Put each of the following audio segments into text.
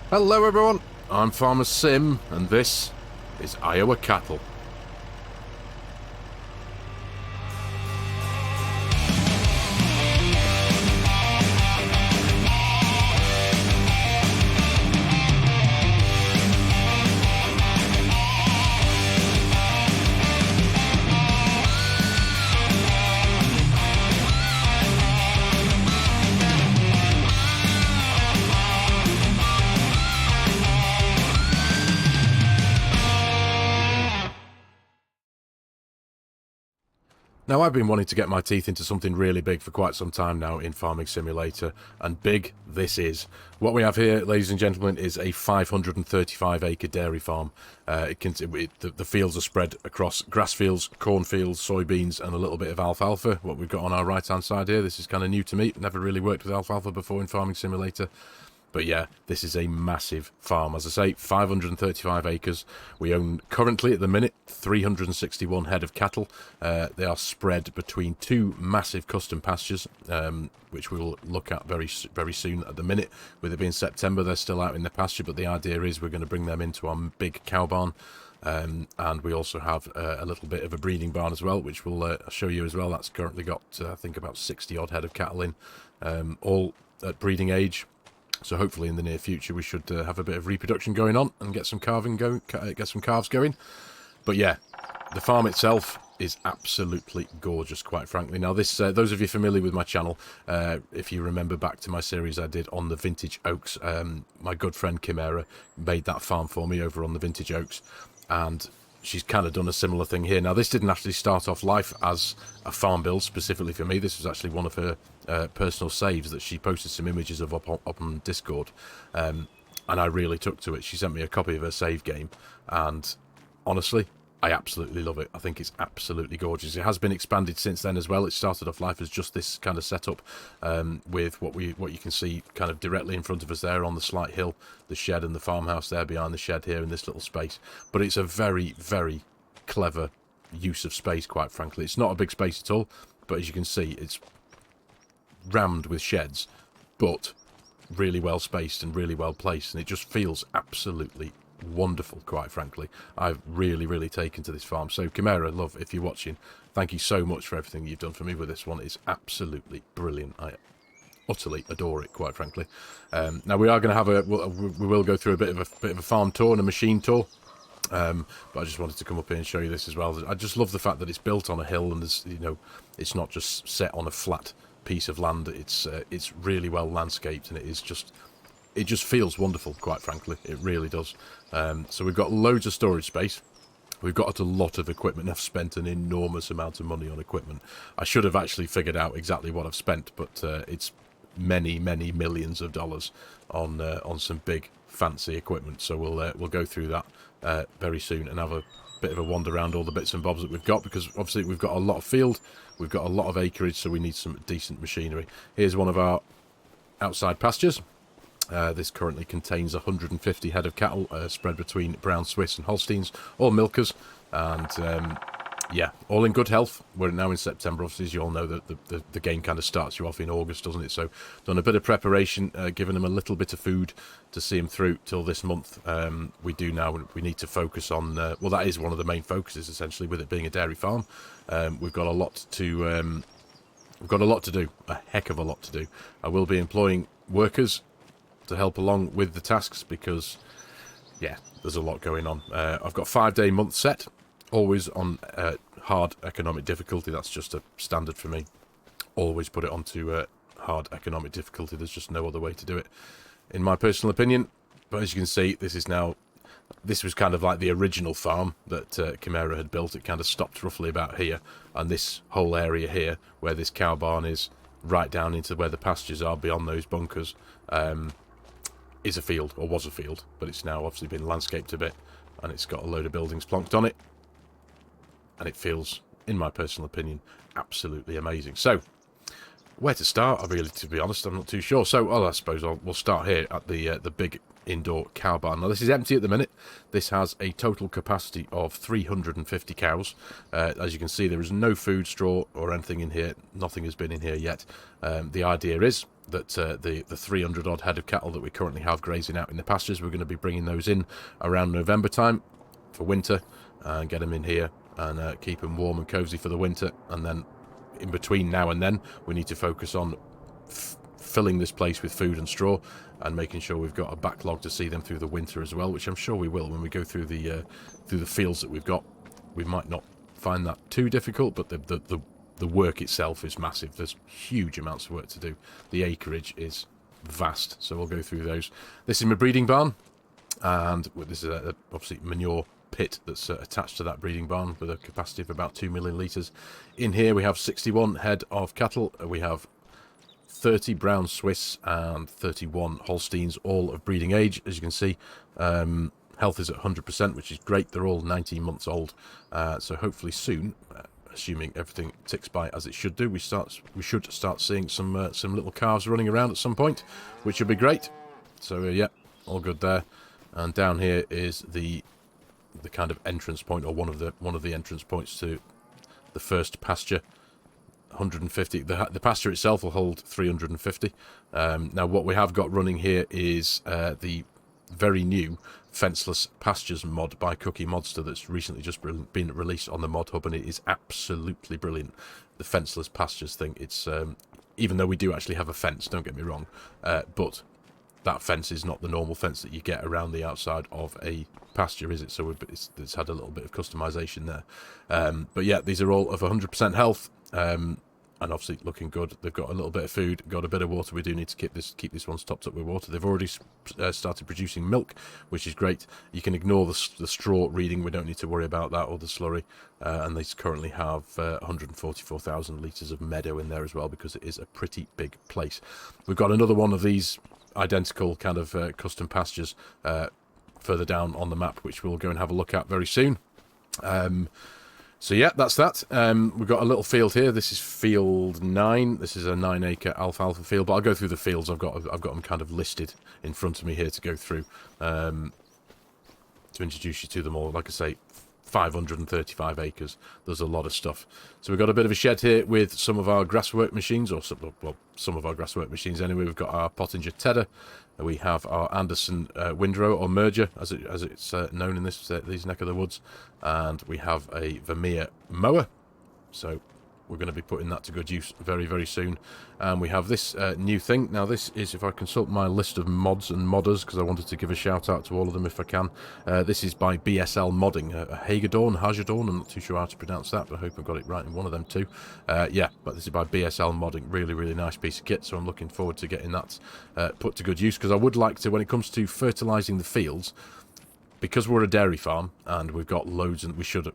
Hello everyone, I'm Farmer Sim, and this is Iowa Cattle. Now, I've been wanting to get my teeth into something really big for quite some time now in Farming Simulator, and big this is. What we have here, ladies and gentlemen, is a 535-acre dairy farm. The fields are spread across grass fields, cornfields, soybeans, and a little bit of alfalfa. What we've got on our right-hand side here, this is kind of new to me. Never really worked with alfalfa before in Farming Simulator. But yeah, this is a massive farm. As I say, 535 acres. We own currently at the minute 361 head of cattle. They are spread between two massive custom pastures, which we will look at very soon. At the minute, with it being September, they're still out in the pasture, but the idea is we're going to bring them into our big cow barn. And we also have a little bit of a breeding barn as well, which we'll show you as well. That's currently got, I think, about 60 odd head of cattle in, all at breeding age. So hopefully in the near future we should have a bit of reproduction going on and get some calving going, get some calves going. But yeah, the farm itself is absolutely gorgeous, quite frankly. Now this, those of you familiar with my channel, if you remember back to my series I did on the vintage oaks, my good friend Kimera made that farm for me over on the vintage oaks, and she's kind of done a similar thing here. Now, this didn't actually start off life as a farm build specifically for me. This was actually one of her personal saves that she posted some images of up on Discord. And I really took to it. She sent me a copy of her save game. And honestly, I absolutely love it. I think it's absolutely gorgeous. It has been expanded since then as well. It started off life as just this kind of setup, with what you can see kind of directly in front of us there on the slight hill, the shed and the farmhouse there behind the shed here in this little space. But it's a very, very clever use of space, quite frankly. It's not a big space at all, but as you can see, it's rammed with sheds, but really well spaced and really well placed, and it just feels absolutely wonderful, quite frankly. I've really taken to this farm. So Kimera, love, if you're watching, thank you so much for everything you've done for me with this one. It's absolutely brilliant. I utterly adore it, quite frankly. Now we are going to have we will go through a bit of a farm tour and a machine tour. But I just wanted to come up here and show you this as well. I just love the fact that it's built on a hill, and there's, you know, it's not just set on a flat piece of land. It's really well landscaped, and it just feels wonderful, quite frankly. It really does. So we've got loads of storage space. We've got a lot of equipment. I've spent an enormous amount of money on equipment. I should have actually figured out exactly what I've spent, but it's many millions of dollars on some big fancy equipment. So we'll go through that very soon and have a bit of a wander around all the bits and bobs that we've got, because obviously we've got a lot of field, we've got a lot of acreage, so we need some decent machinery. Here's one of our outside pastures. This currently contains 150 head of cattle, spread between brown Swiss and Holsteins, all milkers, and yeah, all in good health. We're now in September, obviously, as you all know, the game kind of starts you off in August, doesn't it? So done a bit of preparation, given them a little bit of food to see them through till this month. We need to focus on, well, that is one of the main focuses, essentially, with it being a dairy farm. We've got a lot to do, a heck of a lot to do. I will be employing workers to help along with the tasks, because yeah, there's a lot going on. I've got 5-day month set, always on hard economic difficulty. That's just a standard for me. Always put it onto hard economic difficulty. There's just no other way to do it, in my personal opinion. But as you can see, this was kind of like the original farm that Kimera had built. It kind of stopped roughly about here, and this whole area here where this cow barn is, right down into where the pastures are beyond those bunkers, is a field, or was a field, but it's now obviously been landscaped a bit, and it's got a load of buildings plonked on it, and it feels, in my personal opinion, absolutely amazing. So where to start, to be honest, I'm not too sure. So I suppose we'll start here at the big indoor cow barn. Now this is empty at the minute. This has a total capacity of 350 cows. As you can see, there is no food, straw or anything in here. Nothing has been in here yet. The idea is that the 300 odd head of cattle that we currently have grazing out in the pastures, we're going to be bringing those in around November time for winter, and get them in here and keep them warm and cozy for the winter. And then in between now and then, we need to focus on filling this place with food and straw, and making sure we've got a backlog to see them through the winter as well, which I'm sure we will when we go through the fields that we've got. We might not find that too difficult, but the work itself is massive. There's huge amounts of work to do. The acreage is vast, so we'll go through those. This is my breeding barn, and this is obviously manure pit that's attached to that breeding barn with a capacity of about 2 million litres. In here we have 61 head of cattle. We have 30 brown Swiss and 31 Holsteins, all of breeding age, as you can see. Health is at 100%, which is great. They're all 19 months old, so hopefully soon, assuming everything ticks by as it should do, we should start seeing some little calves running around at some point, which would be great. So yeah, all good there. And down here is the kind of entrance point, or one of the entrance points to the first pasture. 150. The pasture itself will hold 350. Now what we have got running here is the very new fenceless pastures mod by Cookie Modster that's recently just been released on the mod hub, and it is absolutely brilliant. The fenceless pastures thing, it's even though we do actually have a fence, don't get me wrong, but that fence is not the normal fence that you get around the outside of a pasture, is it? So it's had a little bit of customization there, but yeah, these are all of 100% health, and obviously looking good. They've got a little bit of food, got a bit of water. We do need to keep this one topped up with water. They've already started producing milk, which is great. You can ignore the straw reading. We don't need to worry about that, or the slurry. And they currently have 144,000 litres of meadow in there as well, because it is a pretty big place. We've got another one of these identical kind of custom pastures further down on the map, which we'll go and have a look at very soon. So yeah, that's that. We've got a little field here. This is field 9. This is a 9-acre alfalfa field, but I'll go through the fields. I've got them kind of listed in front of me here to go through, to introduce you to them all. Like I say, 535 acres. There's a lot of stuff. So we've got a bit of a shed here with some of our grasswork machines, or some of our grasswork machines anyway. We've got our Pottinger Tedder. We have our Anderson windrow, or merger, as it's known in these neck of the woods, and we have a Vermeer mower. So we're going to be putting that to good use very, very soon. And we have this new thing. Now this is, if I consult my list of mods and modders, because I wanted to give a shout out to all of them if I can. This is by BSL Modding, Hagedorn, I'm not too sure how to pronounce that, but I hope I've got it right in one of them too. Yeah, but this is by BSL Modding. Really, really nice piece of kit, so I'm looking forward to getting that put to good use, because I would like to, when it comes to fertilising the fields, because we're a dairy farm and we've got loads, and we should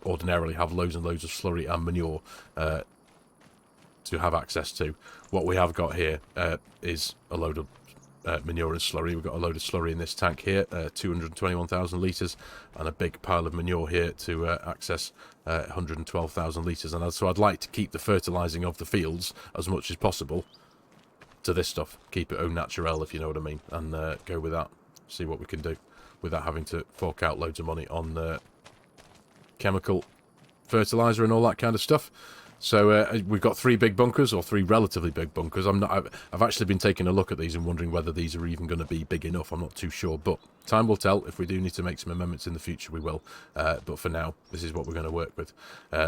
ordinarily have loads and loads of slurry and manure to have access to. What we have got here is a load of manure and slurry. We've got a load of slurry in this tank here, 221,000 litres, and a big pile of manure here to access 112,000 litres. And so I'd like to keep the fertilising of the fields as much as possible to this stuff. Keep it au naturel, if you know what I mean, and go with that. See what we can do without having to fork out loads of money on chemical fertilizer and all that kind of stuff. So we've got 3 big bunkers, or 3 relatively big bunkers. I've actually been taking a look at these and wondering whether these are even going to be big enough. I'm not too sure, but time will tell. If we do need to make some amendments in the future, we will. But for now, this is what we're going to work with.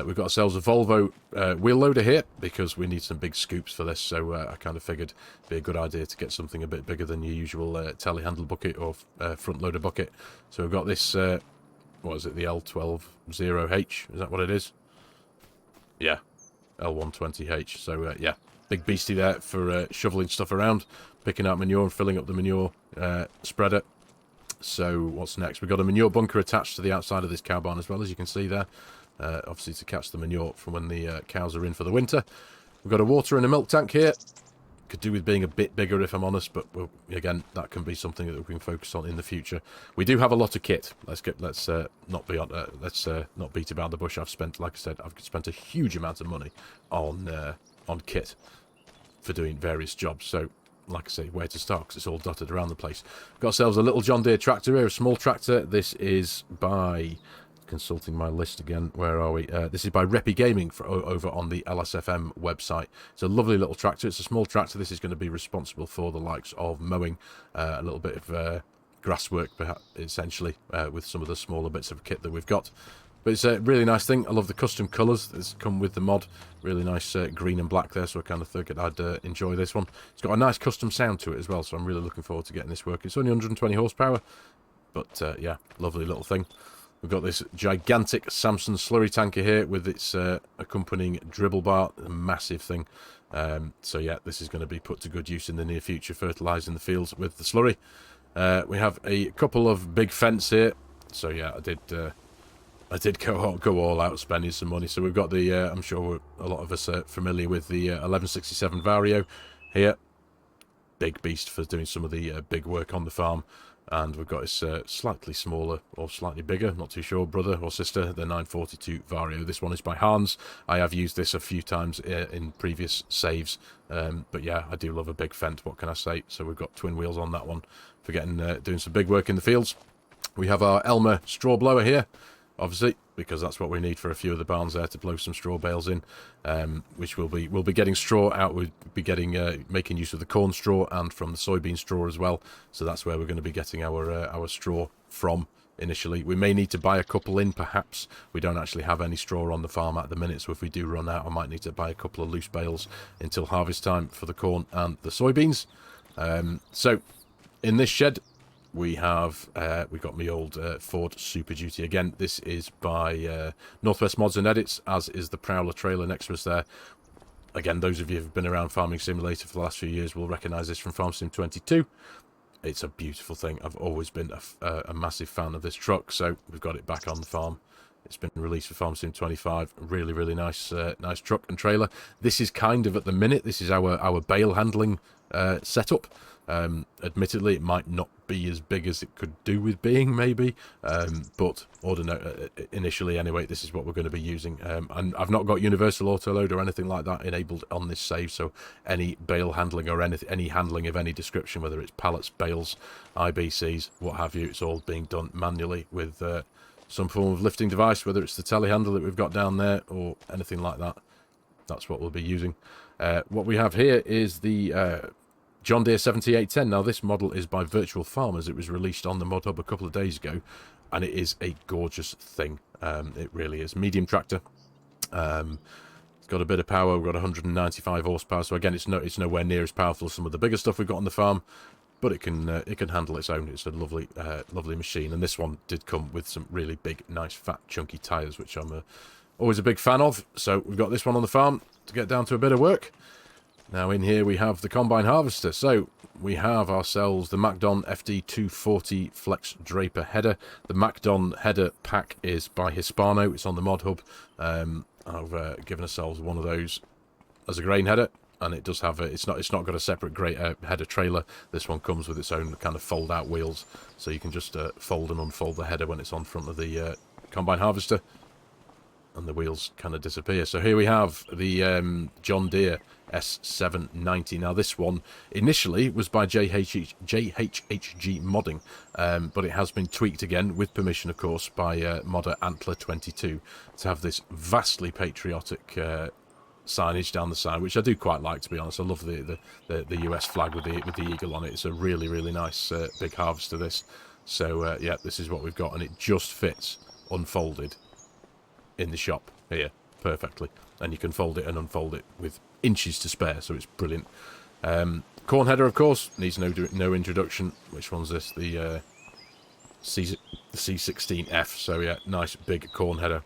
We've got ourselves a Volvo wheel loader here, because we need some big scoops for this. So I kind of figured it'd be a good idea to get something a bit bigger than your usual telehandle bucket or front loader bucket. So we've got this, what is it, the L120H? Is that what it is? Yeah. L120H. So yeah, big beastie there for shoveling stuff around, picking out manure and filling up the manure spreader. So what's next? We've got a manure bunker attached to the outside of this cow barn as well, as you can see there, obviously to catch the manure from when the cows are in for the winter. We've got a water and a milk tank here. Could do with being a bit bigger, if I'm honest, but again, that can be something that we can focus on in the future. We do have a lot of kit. Let's not beat about the bush. I've spent a huge amount of money on kit for doing various jobs. So, like I say, where to start, because it's all dotted around the place. Got ourselves a little John Deere tractor here, a small tractor. This is by consulting my list again. Where are we? This is by Reppy Gaming over on the LSFM website. It's a lovely little tractor. It's a small tractor. This is going to be responsible for the likes of mowing, a little bit of grass work, perhaps, essentially, with some of the smaller bits of kit that we've got. But it's a really nice thing. I love the custom colours that's come with the mod. Really nice green and black there, so I kind of figured I'd enjoy this one. It's got a nice custom sound to it as well, so I'm really looking forward to getting this working. It's only 120 horsepower, but yeah, lovely little thing. We've got this gigantic Samson slurry tanker here with its accompanying dribble bar, a massive thing. So yeah, this is going to be put to good use in the near future, fertilising the fields with the slurry. We have a couple of big fence here, so yeah, I did go all out spending some money. So we've got the, I'm sure a lot of us are familiar with the 1167 Vario here. Big beast for doing some of the big work on the farm. And we've got this slightly smaller or slightly bigger, not too sure, brother or sister, the 942 Vario. This one is by Hans. I have used this a few times in previous saves. But yeah, I do love a big fence, what can I say? So we've got twin wheels on that one for getting doing some big work in the fields. We have our Elmer straw blower here. Obviously, because that's what we need for a few of the barns there to blow some straw bales in, which we'll be getting straw out. We'll be getting making use of the corn straw and from the soybean straw as well. So that's where we're going to be getting our straw from initially. We may need to buy a couple in, perhaps. We don't actually have any straw on the farm at the minute, so if we do run out, I might need to buy a couple of loose bales until harvest time for the corn and the soybeans. So in this shed, we got my old Ford Super Duty again. This is by Northwest Mods and Edits, as is the Prowler trailer next to us there. Again, those of you who've been around Farming Simulator for the last few years will recognise this from Farm Sim 22. It's a beautiful thing. I've always been a massive fan of this truck, so we've got it back on the farm. It's been released for Farm Sim 25. Really, really nice nice truck and trailer. This is kind of, at the minute, this is our bale handling setup. Admittedly, it might not be as big as it could do with being, maybe, but initially anyway, this is what we're going to be using. And I've not got universal autoload or anything like that enabled on this save, so any bale handling or any handling of any description, whether it's pallets, bales, IBCs, what have you, it's all being done manually with some form of lifting device, whether it's the telehandler that we've got down there or anything like that. That's what we'll be using. What we have here is the John Deere 7810. Now, this model is by Virtual Farmers. It was released on the Mod Hub a couple of days ago, and it is a gorgeous thing. It really is. Medium tractor. It's got a bit of power. We've got 195 horsepower. So again, it's nowhere near as powerful as some of the bigger stuff we've got on the farm, but it can handle its own. It's a lovely lovely machine. And this one did come with some really big, nice, fat, chunky tyres, which I'm always a big fan of. So we've got this one on the farm to get down to a bit of work. Now in here we have the combine harvester. So we have ourselves the Macdon FD240 Flex Draper header. The Macdon header pack is by Hispano. It's on the Mod Hub. I've given ourselves one of those as a grain header, and it does have it's not got a separate header trailer. This one comes with its own kind of fold out wheels, so you can just fold and unfold the header when it's on front of the combine harvester, and the wheels kind of disappear. So here we have the John Deere S790. Now this one initially was by JHHG Modding, but it has been tweaked again, with permission of course, by modder Antler 22 to have this vastly patriotic signage down the side, which I do quite like, to be honest. I love the US flag with the eagle on it. It's a really, really nice big harvester, this. So yeah, this is what we've got, and it just fits unfolded in the shop here perfectly, and you can fold it and unfold it with inches to spare, so it's brilliant. Corn header, of course, needs no introduction. Which one's this? The C16F. So yeah, nice big corn header.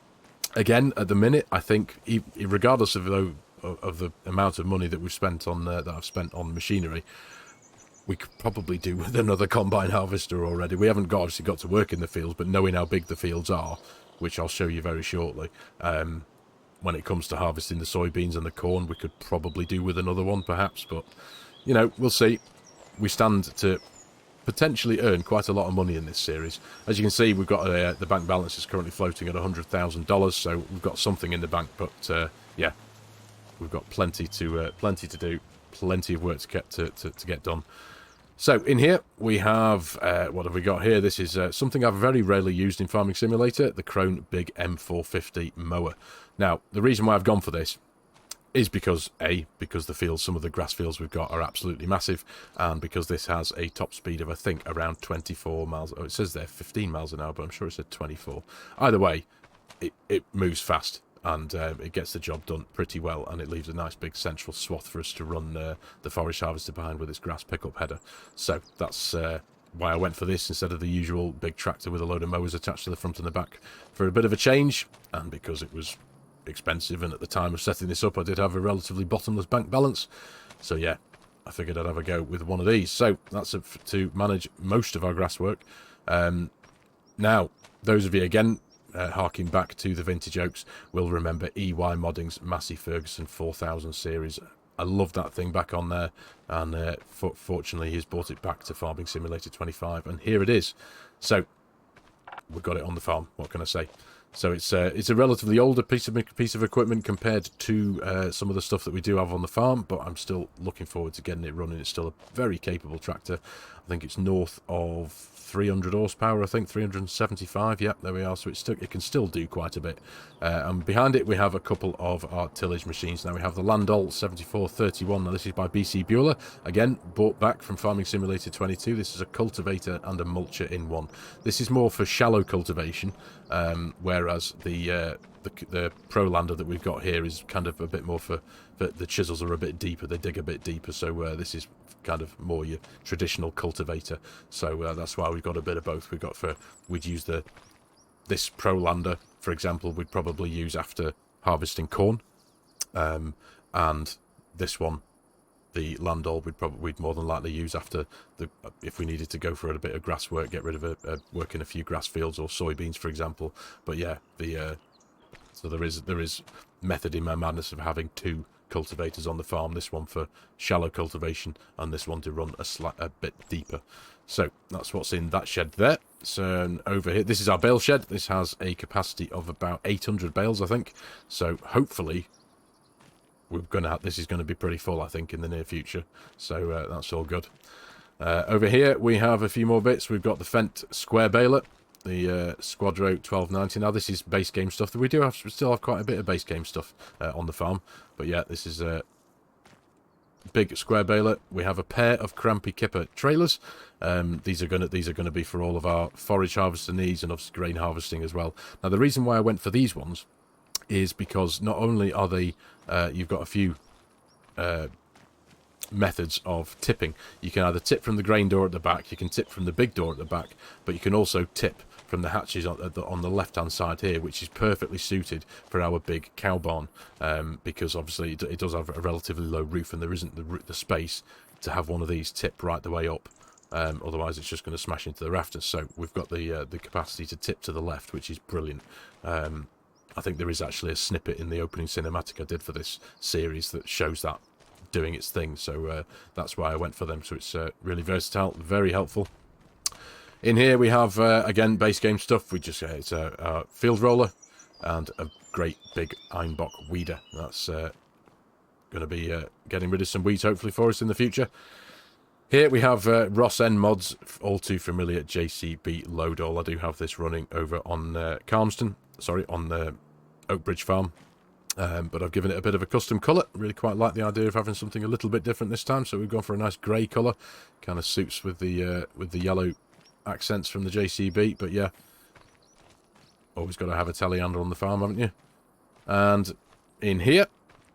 Again, at the minute, I think, regardless of the amount of money that we've spent on that I've spent on machinery, we could probably do with another combine harvester already. We haven't obviously got to work in the fields, but knowing how big the fields are, which I'll show you very shortly, when it comes to harvesting the soybeans and the corn, we could probably do with another one, perhaps. But, you know, we'll see. We stand to potentially earn quite a lot of money in this series. As you can see, we've got the bank balance is currently floating at $100,000, so we've got something in the bank. But yeah, we've got plenty to do, plenty of work to get done. So in here we have, what have we got here? This is something I've very rarely used in Farming Simulator, the Krone Big M450 mower. Now, the reason why I've gone for this is because, because the fields, some of the grass fields we've got are absolutely massive, and because this has a top speed of, I think, around 24 miles. Oh, it says there 15 miles an hour, but I'm sure it said 24. Either way, it moves fast, and it gets the job done pretty well, and it leaves a nice big central swath for us to run the forage harvester behind with its grass pickup header. So that's why I went for this instead of the usual big tractor with a load of mowers attached to the front and the back, for a bit of a change, and because it was expensive, and at the time of setting this up I did have a relatively bottomless bank balance, so yeah, I figured I'd have a go with one of these. So that's to manage most of our grass work. Now, those of you, again, harking back to the vintage oaks, will remember EY Modding's Massey Ferguson 4000 series. I love that thing back on there, and fortunately he's brought it back to Farming Simulator 25, and here it is. So we've got it on the farm, what can I say? So it's a relatively older piece of equipment compared to some of the stuff that we do have on the farm, but I'm still looking forward to getting it running. It's still a very capable tractor. I think it's north of 300 horsepower, I think 375. Yep, there we are. So it can still do quite a bit. And behind it we have a couple of our tillage machines. Now we have the Landol 7431. Now this is by BC Bueller, again bought back from Farming Simulator 22. This is a cultivator and a mulcher in one. This is more for shallow cultivation, whereas the Prolander that we've got here is kind of a bit more for the chisels are a bit deeper, they dig a bit deeper, so this is kind of more your traditional cultivator. So that's why we've got a bit of both. We'd use this Prolander, for example, we'd probably use after harvesting corn, and this one, the Landol, we'd more than likely use after if we needed to go for a bit of grass work, get rid of work in a few grass fields or soybeans, for example. But yeah, so there is method in my madness of having two cultivators on the farm. This one for shallow cultivation, and this one to run a bit deeper. So that's what's in that shed there. So over here, this is our bale shed. This has a capacity of about 800 bales, I think. So hopefully this is going to be pretty full, I think, in the near future. So that's all good. Over here we have a few more bits. We've got the Fendt square baler, the Squadro 1290. Now this is base game stuff. We still have quite a bit of base game stuff on the farm, but yeah, this is a big square baler. We have a pair of Crampy Kipper trailers. These are gonna be for all of our forage harvester needs, and obviously grain harvesting as well. Now the reason why I went for these ones is because not only are they you've got a few methods of tipping. You can either tip from the grain door at the back, you can tip from the big door at the back, but you can also tip from the hatches on the left hand side here, which is perfectly suited for our big cow barn, because obviously it does have a relatively low roof, and there isn't the space to have one of these tip right the way up. Otherwise it's just going to smash into the rafters. So we've got the capacity to tip to the left, which is brilliant. I think there is actually a snippet in the opening cinematic I did for this series that shows that doing its thing, so that's why I went for them. So it's really versatile, very helpful. In here we have again base game stuff. It's a field roller and a great big Einbach weeder. That's going to be getting rid of some weeds hopefully for us in the future. Here we have Ross N Mods, all too familiar JCB load all. I do have this running over on on the Oakbridge farm, but I've given it a bit of a custom colour. Really quite like the idea of having something a little bit different this time, so we've gone for a nice grey colour. Kind of suits with the yellow accents from the JCB, but yeah, always got to have a telehandler on the farm, haven't you? And in here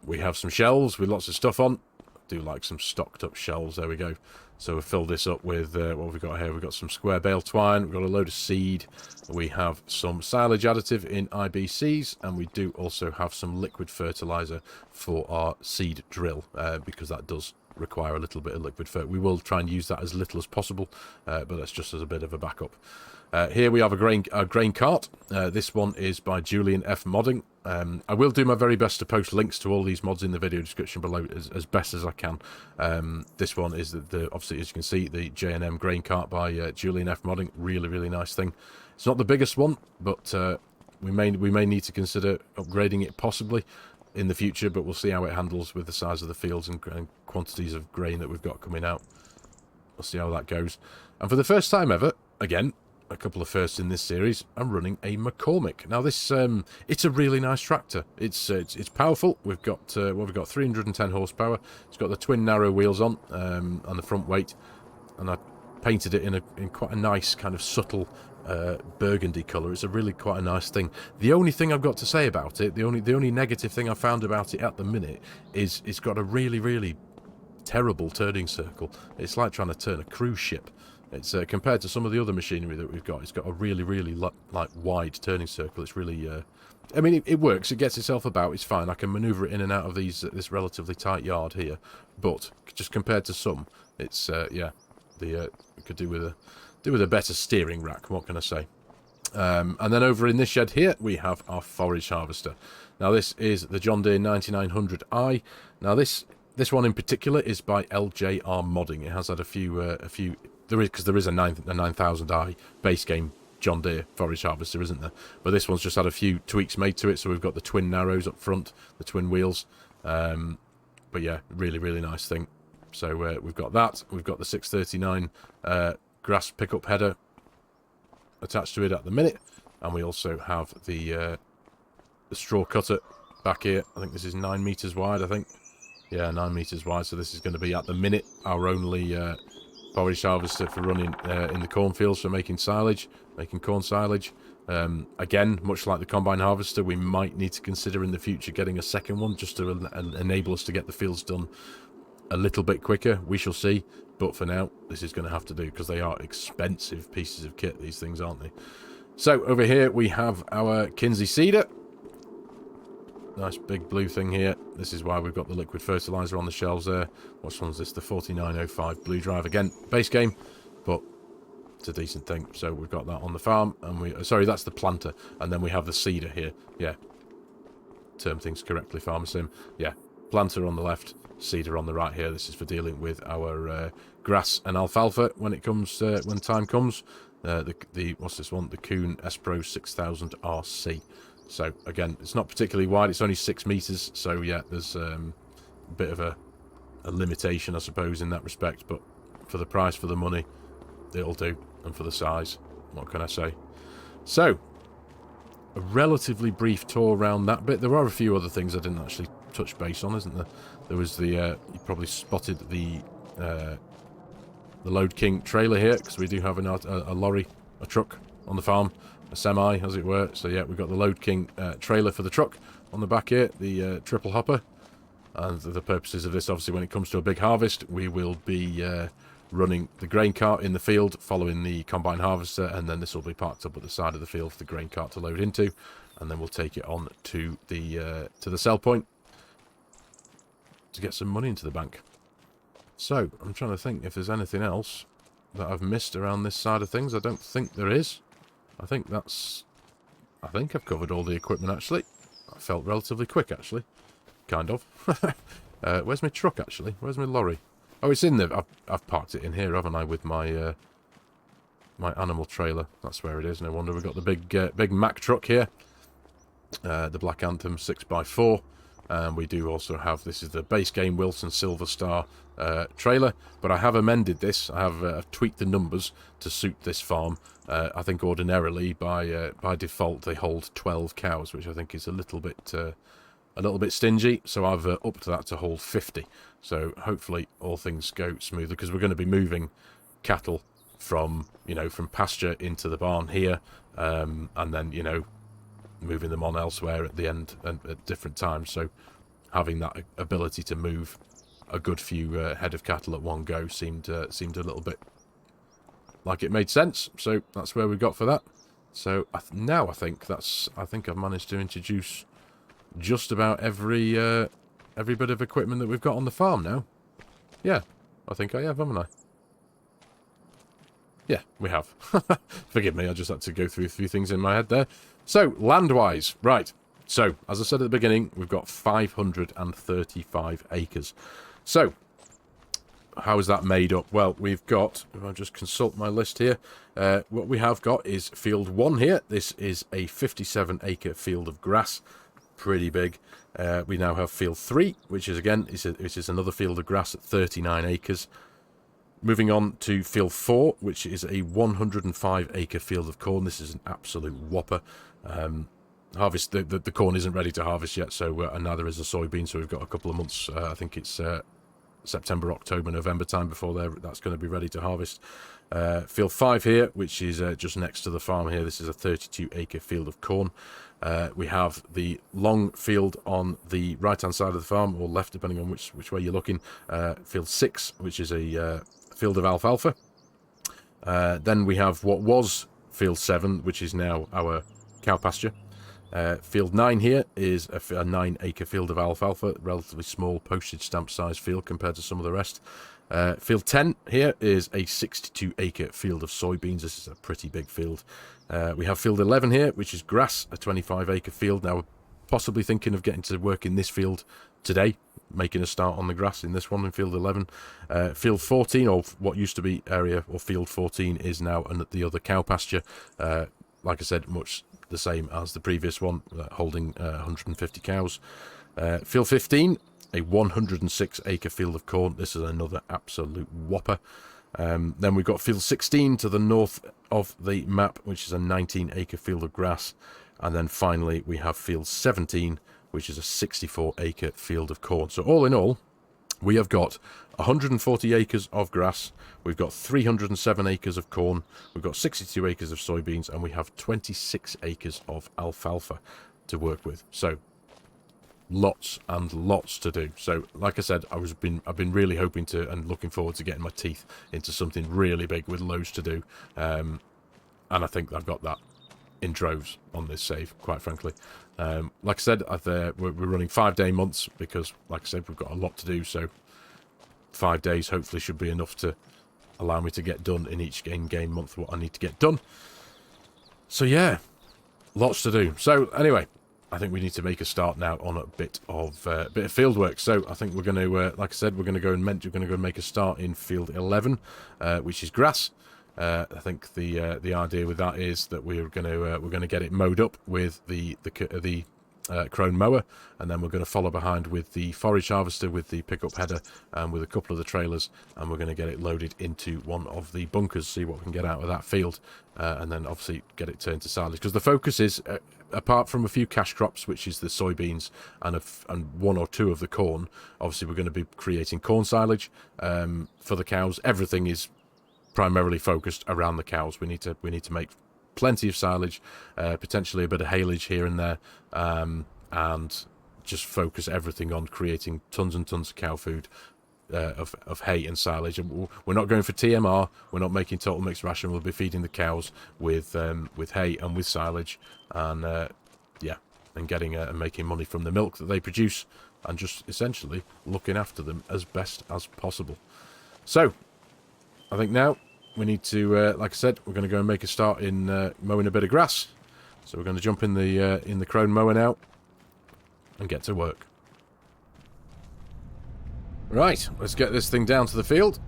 we have some shelves with lots of stuff on. I do like some stocked up shelves. There we go. So we'll fill this up with what have we got here? We've got some square bale twine, we've got a load of seed, we have some silage additive in IBCs, and we do also have some liquid fertilizer for our seed drill, because that does require a little bit of liquid fertilizer. We will try and use that as little as possible, but that's just as a bit of a backup. Here we have a grain cart. This one is by Julian F Modding. I will do my very best to post links to all these mods in the video description below as best as I can. This one is obviously, as you can see, the J&M grain cart by Julian F Modding. Really nice thing. It's not the biggest one, but we may need to consider upgrading it possibly in the future, but we'll see how it handles with the size of the fields and quantities of grain that we've got coming out. We'll see how that goes. And for the first time ever, again, a couple of firsts in this series, I'm running a McCormick. Now this, it's a really nice tractor. It's powerful. We've got 310 horsepower. It's got the twin narrow wheels on the front weight, and I painted it in quite a nice kind of subtle burgundy colour. It's a really quite a nice thing. The only thing I've got to say about it, the only negative thing I found about it at the minute is it's got a really terrible turning circle. It's like trying to turn a cruise ship. It's compared to some of the other machinery that we've got, it's got a really like wide turning circle. It's really, I mean, it works. It gets itself about. It's fine. I can manoeuvre it in and out of this relatively tight yard here. But just compared to some, it's yeah, we could do with a better steering rack. What can I say? And then over in this shed here, we have our forage harvester. Now this is the John Deere 9900i. Now this one in particular is by LJR Modding. It has had a few. There is a 9000i base game John Deere forage harvester, isn't there? But this one's just had a few tweaks made to it. So we've got the twin narrows up front, the twin wheels. But yeah, really nice thing. So we've got that. We've got the 639 grass pickup header attached to it at the minute, and we also have the straw cutter back here. I think this is 9 meters wide. I think, yeah, 9 meters wide. So this is going to be at the minute our only forage harvester for running in the cornfields for making silage, making corn silage. Again, much like the combine harvester, we might need to consider in the future getting a second one just to enable us to get the fields done a little bit quicker. We shall see, but for now this is going to have to do, because they are expensive pieces of kit, these things, aren't they? So over here we have our Kinsey seeder. Nice big blue thing here. This is why we've got the liquid fertilizer on the shelves there. What one's this? The 4905 blue drive. Again, base game, but it's a decent thing. So we've got that on the farm, and sorry, that's the planter, and then we have the seeder here. Yeah, term things correctly, Farmer Sim. Yeah, planter on the left, seeder on the right here. This is for dealing with our grass and alfalfa when it comes when time comes. What's this one? The Kuhn Espro 6000 RC. So again, it's not particularly wide. It's only 6 meters. So yeah, there's a bit of a limitation, I suppose, in that respect. But for the price, for the money, it'll do, and for the size, what can I say? So a relatively brief tour around that bit. There are a few other things I didn't actually touch base on, isn't there? There was the you probably spotted the Load King trailer here, because we do have a lorry, a truck on the farm, a semi, as it were. So yeah, we've got the Load King trailer for the truck on the back here, the triple hopper. And the purposes of this, obviously, when it comes to a big harvest, we will be running the grain cart in the field following the combine harvester, and then this will be parked up at the side of the field for the grain cart to load into, and then we'll take it on to the sell point to get some money into the bank. So I'm trying to think if there's anything else that I've missed around this side of things. I don't think there is. I think I've covered all the equipment, actually. I felt relatively quick, actually. Kind of. Where's my truck, actually? Where's my lorry? Oh, it's in there. I've parked it in here, haven't I, with my my animal trailer. That's where it is. No wonder we've got the big Mack truck here. The Black Anthem 6x4. And we do also have, this is the base game Wilson Silver Star trailer. But I have amended this. I have tweaked the numbers to suit this farm. I think ordinarily, by default, they hold 12 cows, which I think is a little bit stingy. So I've upped that to hold 50. So hopefully all things go smoothly, because we're going to be moving cattle from pasture into the barn here, and then moving them on elsewhere at the end and at different times. So having that ability to move a good few head of cattle at one go seemed a little bit like it made sense. So that's where we got for that. So now I think I've managed to introduce just about every bit of equipment that we've got on the farm now. Yeah, I think I have, haven't I? Yeah, we have. Forgive me, I just had to go through a few things in my head there. So, land-wise, right. So, as I said at the beginning, we've got 535 acres. So, how is that made up? Well, we've got, if I just consult my list here, what we have got is field 1 here. This is a 57-acre field of grass. Pretty big. We now have field 3, which is, again, which is another field of grass at 39 acres. Moving on to field 4, which is a 105 acre field of corn. This is an absolute whopper. Harvest the corn isn't ready to harvest yet, so and neither is the soybean, so we've got a couple of months. I think it's September, October, November time before that's going to be ready to harvest. Field 5 here, which is just next to the farm here. This is a 32 acre field of corn. We have the long field on the right hand side of the farm, or left depending on which way you're looking. Field 6, which is a field of alfalfa. Then we have what was field 7, which is now our cow pasture. Field 9 here is a 9 acre field of alfalfa, relatively small postage stamp size field compared to some of the rest. Field 10 here is a 62 acre field of soybeans. This is a pretty big field. We have field 11 here, which is grass, a 25 acre field. Now, we're possibly thinking of getting to work in this field today, making a start on the grass in this one in field 11. Field 14, or what used to be area, or field 14, is now the other cow pasture. Like I said, much the same as the previous one, holding 150 cows. Field 15, a 106 acre field of corn. This is another absolute whopper. Then we've got field 16 to the north of the map, which is a 19 acre field of grass. And then finally we have field 17, which is a 64 acre field of corn. So all in all, we have got 140 acres of grass, we've got 307 acres of corn, we've got 62 acres of soybeans, and we have 26 acres of alfalfa to work with. So lots and lots to do. So like I said, I've been really hoping to and looking forward to getting my teeth into something really big with loads to do. And I think I've got that in droves on this save, quite frankly. Like I said, we're running 5-day months because, like I said, we've got a lot to do. So 5 days hopefully should be enough to allow me to get done in each game month what I need to get done. So yeah, lots to do. So anyway, I think we need to make a start now on a bit of field work. So I think we're going to, like I said, we're going to go and make a start in field 11, which is grass. I think the idea with that is that we're going to get it mowed up with the crone mower, and then we're going to follow behind with the forage harvester with the pickup header and with a couple of the trailers, and we're going to get it loaded into one of the bunkers, see what we can get out of that field, and then obviously get it turned to silage, because the focus is, apart from a few cash crops, which is the soybeans and one or two of the corn, obviously we're going to be creating corn silage for the cows. Everything is primarily focused around the cows. We need to make plenty of silage, potentially a bit of haylage here and there, and just focus everything on creating tons and tons of cow food, of hay and silage. And we're not going for TMR. We're not making total mixed ration. We'll be feeding the cows with hay and with silage, and and getting and making money from the milk that they produce, and just essentially looking after them as best as possible. So I think now we need to, like I said, we're going to go and make a start in mowing a bit of grass. So we're going to jump in the crone mower now and get to work. Right, let's get this thing down to the field.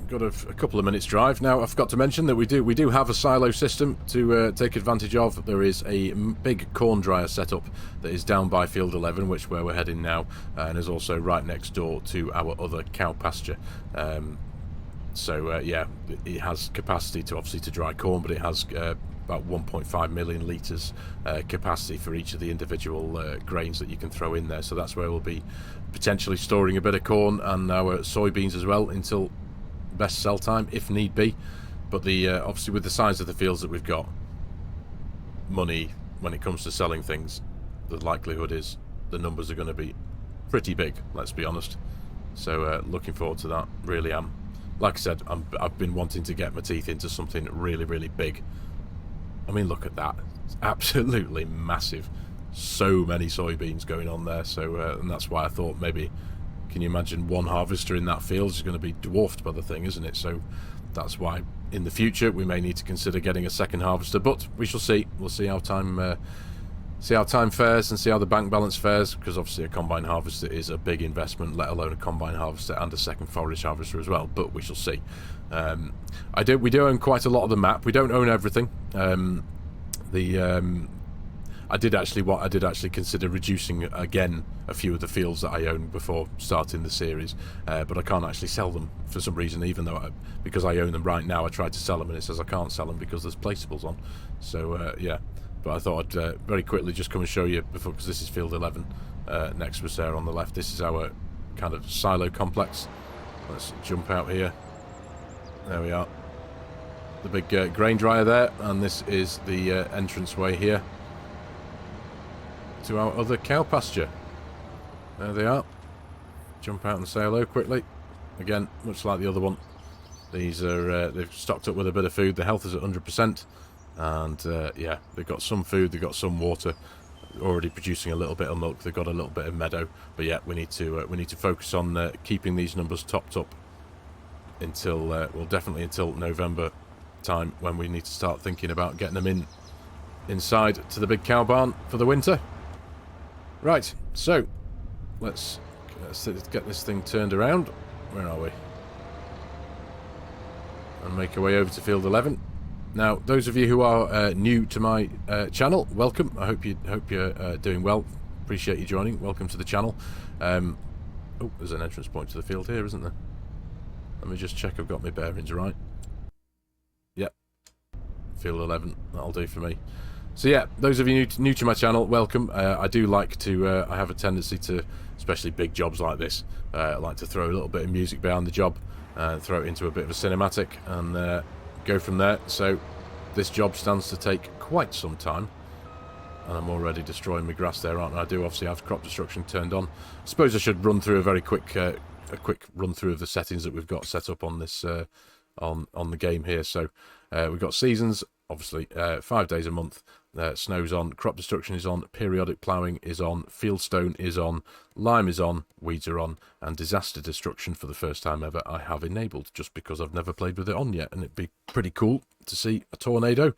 Got a couple of minutes drive. Now I forgot to mention that we do have a silo system to take advantage of. There is a big corn dryer setup that is down by field 11, where we're heading now, and is also right next door to our other cow pasture. Yeah, it has capacity to dry corn, but it has about 1.5 million litres capacity for each of the individual grains that you can throw in there. So that's where we'll be potentially storing a bit of corn and our soybeans as well until best sell time, if need be. But obviously with the size of the fields that we've got, money when it comes to selling things, the likelihood is the numbers are going to be pretty big, let's be honest. So looking forward to that, really am. Like I said, I've been wanting to get my teeth into something really, really big. I mean, look at that. It's absolutely massive. So many soybeans going on there. So, and that's why I thought maybe, can you imagine one harvester in that field is going to be dwarfed by the thing, isn't it? So that's why in the future we may need to consider getting a second harvester. But we shall see. We'll see how time fares and see how the bank balance fares, because obviously a combine harvester is a big investment, let alone a combine harvester and a second forage harvester as well. But we shall see. We do own quite a lot of the map. We don't own everything. I did actually consider reducing again a few of the fields that I own before starting the series, but I can't actually sell them for some reason, even though because I own them right now. I tried to sell them and it says I can't sell them because there's placeables on. So yeah, but I thought I'd very quickly just come and show you before, because this is field 11 next to us there on the left. This is our kind of silo complex. Let's jump out here. There we are. The big grain dryer there, and this is the entranceway here to our other cow pasture. There they are. Jump out and say hello quickly. Again, much like the other one, these are they've stocked up with a bit of food. The health is at 100%, and yeah, they've got some food, they've got some water, already producing a little bit of milk. They've got a little bit of meadow, but yeah, we need to focus on keeping these numbers topped up until well, definitely until November time, when we need to start thinking about getting them inside to the big cow barn for the winter. Right, so let's get this thing turned around. Where are we? And make our way over to field 11. Now, those of you who are new to my channel, welcome. I hope you're doing well. Appreciate you joining. Welcome to the channel. Oh, there's an entrance point to the field here, isn't there? Let me just check I've got my bearings right. Yep. Field 11. That'll do for me. So yeah, those of you new to my channel, welcome. I do like to, I have a tendency to, especially big jobs like this, I like to throw a little bit of music behind the job, throw it into a bit of a cinematic, and go from there. So this job stands to take quite some time, and I'm already destroying my grass there, aren't I? I do obviously have crop destruction turned on. I suppose I should run through a very quick run through of the settings that we've got set up on this on the game here. So we've got seasons, obviously 5 days a month. Snow's on, crop destruction is on, periodic ploughing is on, fieldstone is on, lime is on, weeds are on, and disaster destruction for the first time ever I have enabled, just because I've never played with it on yet, and it'd be pretty cool to see a tornado.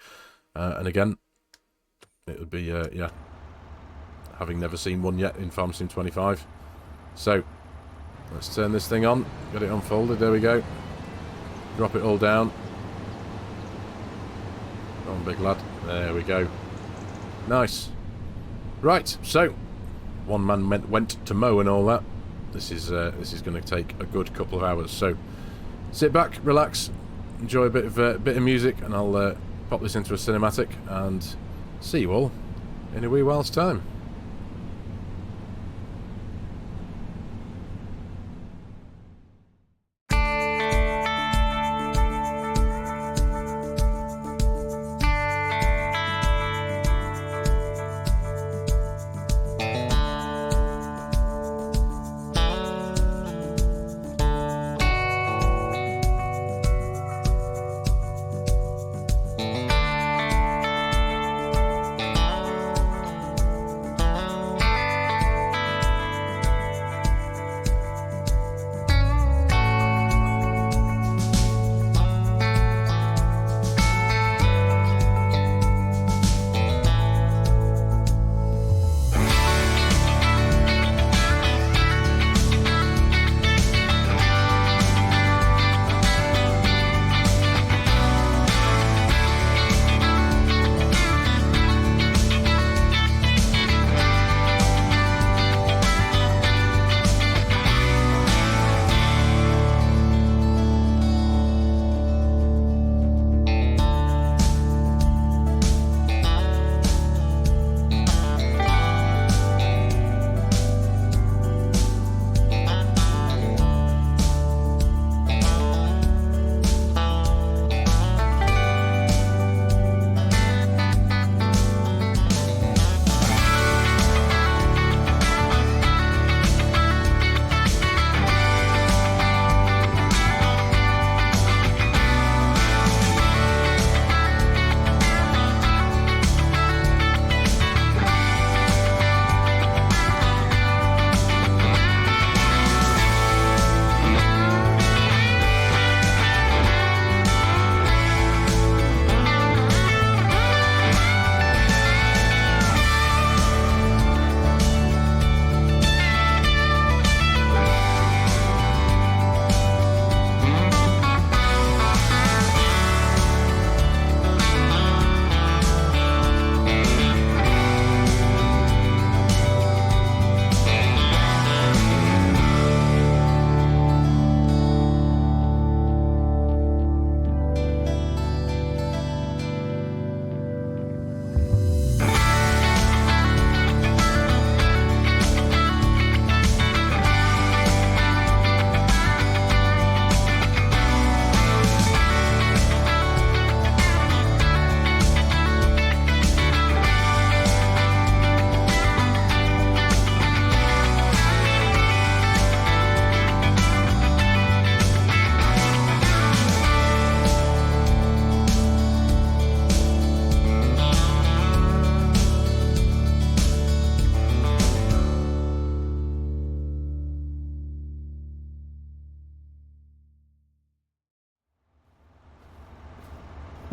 And again, it would be, yeah, having never seen one yet in Farm Sim 25. So, let's turn this thing on, get it unfolded, there we go. Drop it all down. Come on, big lad. There we go. Nice. Right, so one man went to mow and all that. This is going to take a good couple of hours. So sit back, relax, enjoy a bit of music, and I'll pop this into a cinematic and see you all in a wee while's time.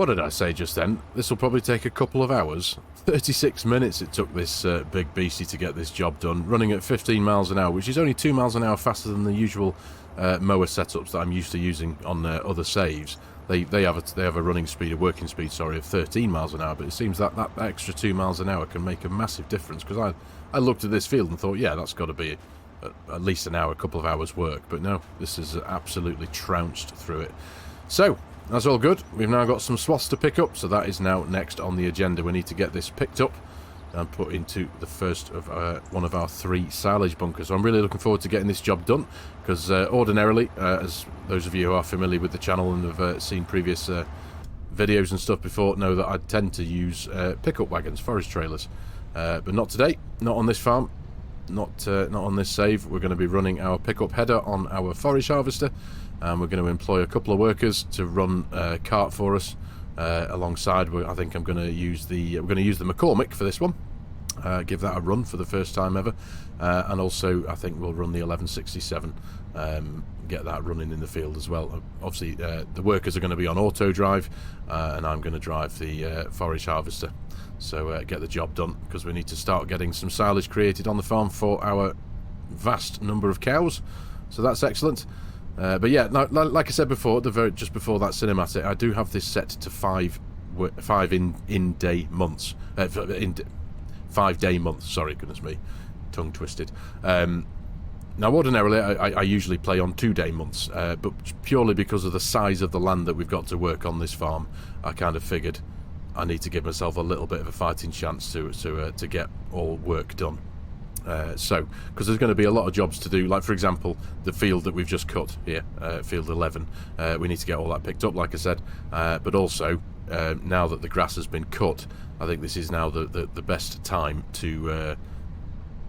What did I say just then? This will probably take a couple of hours. 36 minutes it took this big beastie to get this job done, running at 15 miles an hour, which is only 2 miles an hour faster than the usual mower setups that I'm used to using on other saves. They have a running speed, a working speed, sorry, of 13 miles an hour, but it seems that that extra 2 miles an hour can make a massive difference, because I looked at this field and thought, yeah, that's got to be at least an hour, a couple of hours work, but no, this is absolutely trounced through it. So, that's all good. We've now got some swaths to pick up, so that is now next on the agenda. We need to get this picked up and put into the first of one of our 3 silage bunkers. So I'm really looking forward to getting this job done, because ordinarily, as those of you who are familiar with the channel and have seen previous videos and stuff before know that I tend to use pickup wagons, forage trailers, but not today, not on this farm, not on this save. We're going to be running our pickup header on our forage harvester, and we're going to employ a couple of workers to run a cart for us alongside. I think I'm going to use the McCormick for this one, give that a run for the first time ever, and also I think we'll run the 1167, get that running in the field as well. Obviously the workers are going to be on auto drive, and I'm going to drive the forage harvester, so get the job done, because we need to start getting some silage created on the farm for our vast number of cows, so that's excellent. But yeah, like I said before, just before that cinematic, I do have this set to 5 in-day months. 5-day months, sorry, goodness me, tongue twisted. Now, ordinarily, I usually play on 2-day months, but purely because of the size of the land that we've got to work on this farm, I kind of figured I need to give myself a little bit of a fighting chance to get all work done. So, because there's going to be a lot of jobs to do, like for example the field that we've just cut here, field 11, we need to get all that picked up, like I said, but also now that the grass has been cut, I think this is now the best time to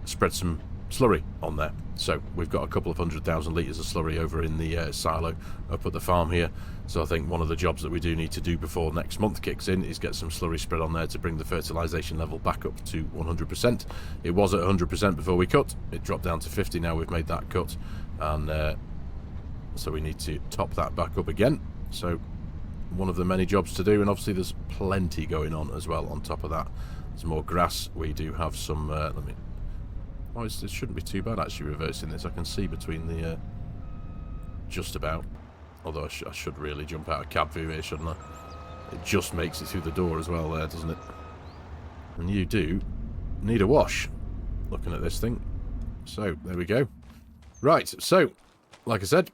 spread some slurry on there. So we've got a couple of 100,000 litres of slurry over in the silo up at the farm here, so I think one of the jobs that we do need to do before next month kicks in is get some slurry spread on there to bring the fertilisation level back up to 100%. It was at 100% before we cut, it dropped down to 50 now we've made that cut, and so we need to top that back up again. So one of the many jobs to do, and obviously there's plenty going on as well on top of that. There's more grass, we do have some, oh, it shouldn't be too bad actually reversing this. I can see between the just about, although I should really jump out of cab view here, shouldn't I? It just makes it through the door as well there, doesn't it? And you do need a wash, looking at this thing. So there we go. Right, so like I said,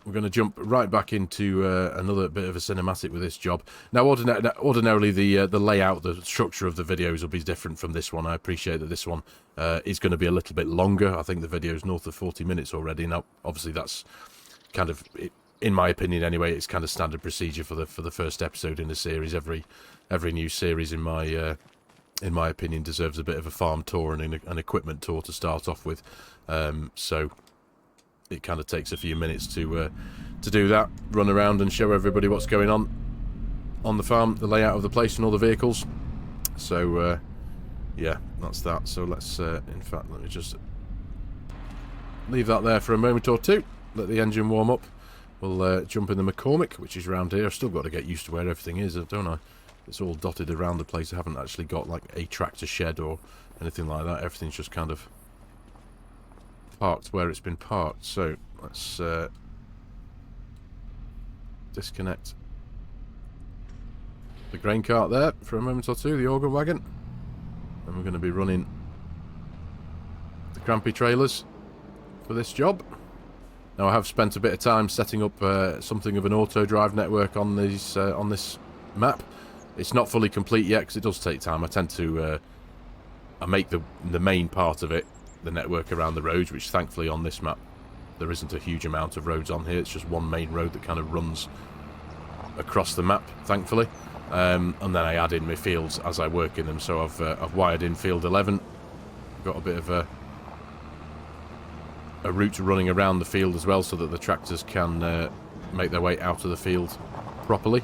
we're going to jump right back into another bit of a cinematic with this job. Now, ordinarily the layout, the structure of the videos will be different from this one. I appreciate that this one is going to be a little bit longer. I think the video is north of 40 minutes already. Now, obviously, that's kind of, in my opinion anyway, it's kind of standard procedure for the first episode in a series. Every new series, in my opinion, deserves a bit of a farm tour and an equipment tour to start off with. So it kind of takes a few minutes to do that, run around and show everybody what's going on the farm, the layout of the place and all the vehicles. So yeah, that's that. So let's in fact, let me just leave that there for a moment or two, let the engine warm up. We'll jump in the McCormick, which is around here. I've still got to get used to where everything is, don't I? It's all dotted around the place. I haven't actually got like a tractor shed or anything like that. Everything's just kind of parked where it's been parked. So let's disconnect the grain cart there for a moment or two, the auger wagon, and we're going to be running the crampy trailers for this job. Now, I have spent a bit of time setting up something of an auto drive network on these on this map. It's not fully complete yet because it does take time. I tend to I make the main part of it the network around the roads, which thankfully on this map there isn't a huge amount of roads on here. It's just one main road that kind of runs across the map, thankfully, and then I add in my fields as I work in them. So I've wired in field 11, got a bit of a route running around the field as well, so that the tractors can make their way out of the field properly.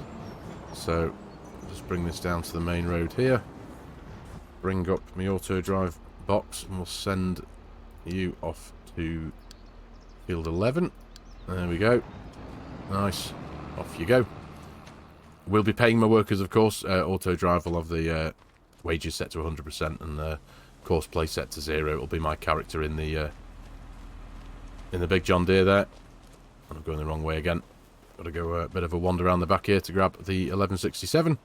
So I'll just bring this down to the main road here, bring up my auto drive box, and we'll send you off to field 11. There we go. Nice. Off you go. We'll be paying my workers, of course. Auto drive will have the wages set to 100% and course play set to 0. It'll be my character in the big John Deere there. I'm going the wrong way again. Got to go a bit of a wander around the back here to grab the 1167.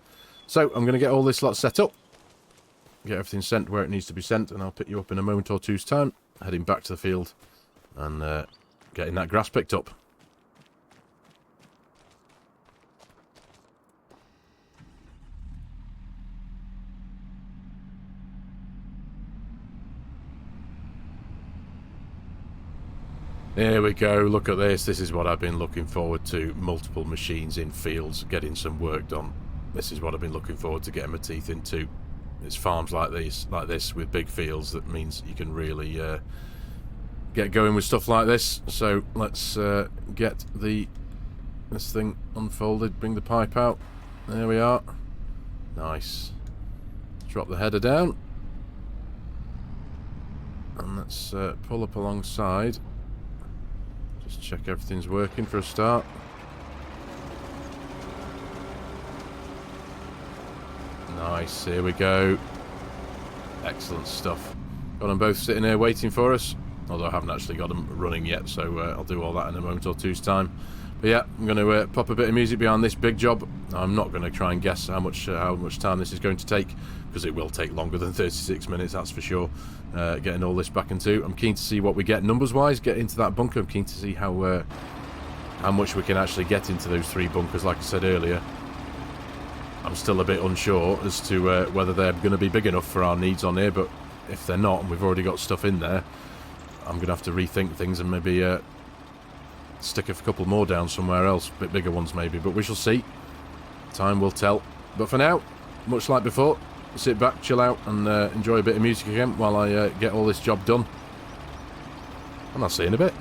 So I'm going to get all this lot set up. Get everything sent where it needs to be sent, and I'll pick you up in a moment or two's time. Heading back to the field and getting that grass picked up. There we go, look at this. This is what I've been looking forward to. Multiple machines in fields, getting some work done. This is what I've been looking forward to getting my teeth into. It's farms like this with big fields that means you can really get going with stuff like this. So let's get this thing unfolded, bring the pipe out. There we are. Nice. Drop the header down. And let's pull up alongside. Just check everything's working for a start. Nice, here we go. Excellent stuff. Got them both sitting here waiting for us. Although I haven't actually got them running yet, so I'll do all that in a moment or two's time. But yeah, I'm going to pop a bit of music behind this big job. I'm not going to try and guess how much time this is going to take, because it will take longer than 36 minutes, that's for sure. Getting all this back into. I'm keen to see what we get numbers-wise. Get into that bunker. I'm keen to see how much we can actually get into those 3 bunkers. Like I said earlier, I'm still a bit unsure as to whether they're going to be big enough for our needs on here. But if they're not, and we've already got stuff in there, I'm going to have to rethink things and maybe stick a couple more down somewhere else. A bit bigger ones maybe, but we shall see. Time will tell. But for now, much like before, sit back, chill out, and enjoy a bit of music again while I get all this job done. And I'll see you in a bit.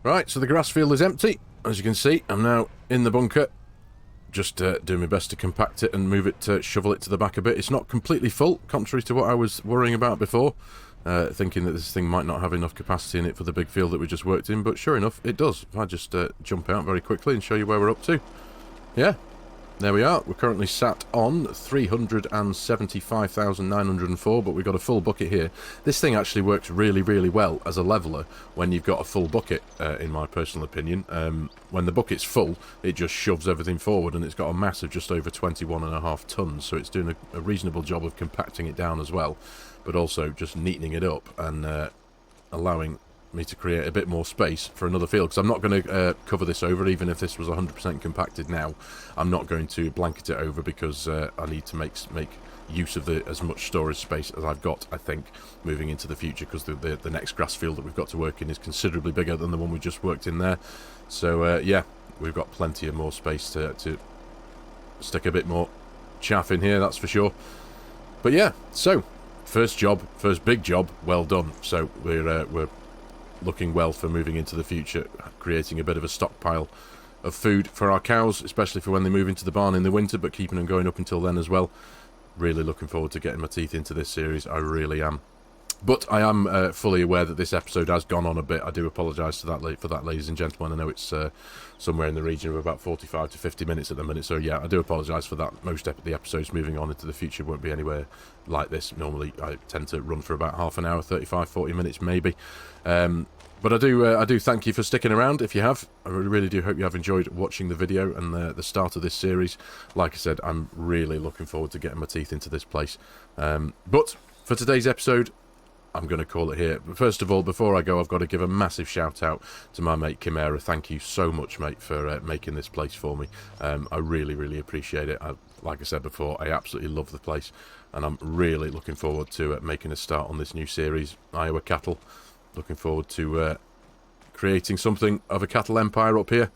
Right, so the grass field is empty. As you can see, I'm now in the bunker. Just doing my best to compact it and move it, shovel it to the back a bit. It's not completely full, contrary to what I was worrying about before. Thinking that this thing might not have enough capacity in it for the big field that we just worked in, but sure enough, it does. If I just jump out very quickly and show you where we're up to. Yeah, there we are. We're currently sat on 375,904, but we've got a full bucket here. This thing actually works really, really well as a leveller when you've got a full bucket, in my personal opinion. When the bucket's full, it just shoves everything forward, and it's got a mass of just over 21.5 tons, so it's doing a reasonable job of compacting it down as well, but also just neatening it up and allowing me to create a bit more space for another field, because I'm not going to cover this over. Even if this was 100% compacted now, I'm not going to blanket it over, because I need to make use of as much storage space as I've got, I think, moving into the future, because the next grass field that we've got to work in is considerably bigger than the one we just worked in there. So yeah, we've got plenty of more space to stick a bit more chaff in here, that's for sure. But yeah, so first big job, well done. So we're looking well for moving into the future, creating a bit of a stockpile of food for our cows, especially for when they move into the barn in the winter, but keeping them going up until then as well. Really looking forward to getting my teeth into this series, I really am. But I am fully aware that this episode has gone on a bit. I do apologise for that, ladies and gentlemen. I know it's somewhere in the region of about 45 to 50 minutes at the minute, so yeah, I do apologise for that. Most of the episodes moving on into the future won't be anywhere like this. Normally I tend to run for about half an hour, 35-40 minutes maybe. But I do thank you for sticking around if you have. I really do hope you have enjoyed watching the video and the start of this series. Like I said, I'm really looking forward to getting my teeth into this place. But for today's episode, I'm going to call it here. But first of all, before I go, I've got to give a massive shout out to my mate Kimera. Thank you so much, mate, for making this place for me. I really, really appreciate it. Like I said before, I absolutely love the place, and I'm really looking forward to making a start on this new series, Iowa Cattle. Looking forward to creating something of a cattle empire up here.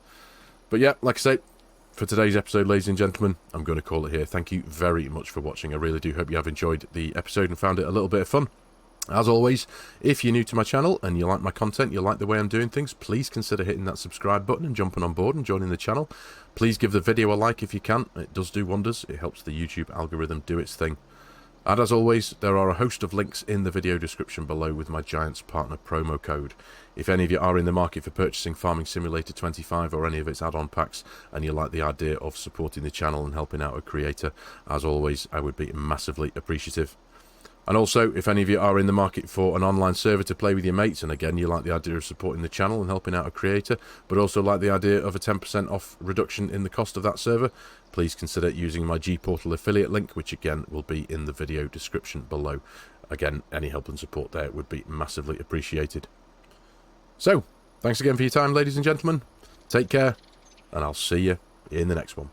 But yeah, like I say, for today's episode, ladies and gentlemen, I'm going to call it here. Thank you very much for watching. I really do hope you have enjoyed the episode and found it a little bit of fun. As always, if you're new to my channel and you like my content, you like the way I'm doing things, please consider hitting that subscribe button and jumping on board and joining the channel. Please give the video a like if you can. It does do wonders. It helps the YouTube algorithm do its thing. And as always, there are a host of links in the video description below with my Giants Partner promo code. If any of you are in the market for purchasing Farming Simulator 25 or any of its add-on packs, and you like the idea of supporting the channel and helping out a creator, as always, I would be massively appreciative. And also, if any of you are in the market for an online server to play with your mates, and again, you like the idea of supporting the channel and helping out a creator, but also like the idea of a 10% off reduction in the cost of that server, please consider using my G-Portal affiliate link, which again will be in the video description below. Again, any help and support there would be massively appreciated. So, thanks again for your time, ladies and gentlemen. Take care, and I'll see you in the next one.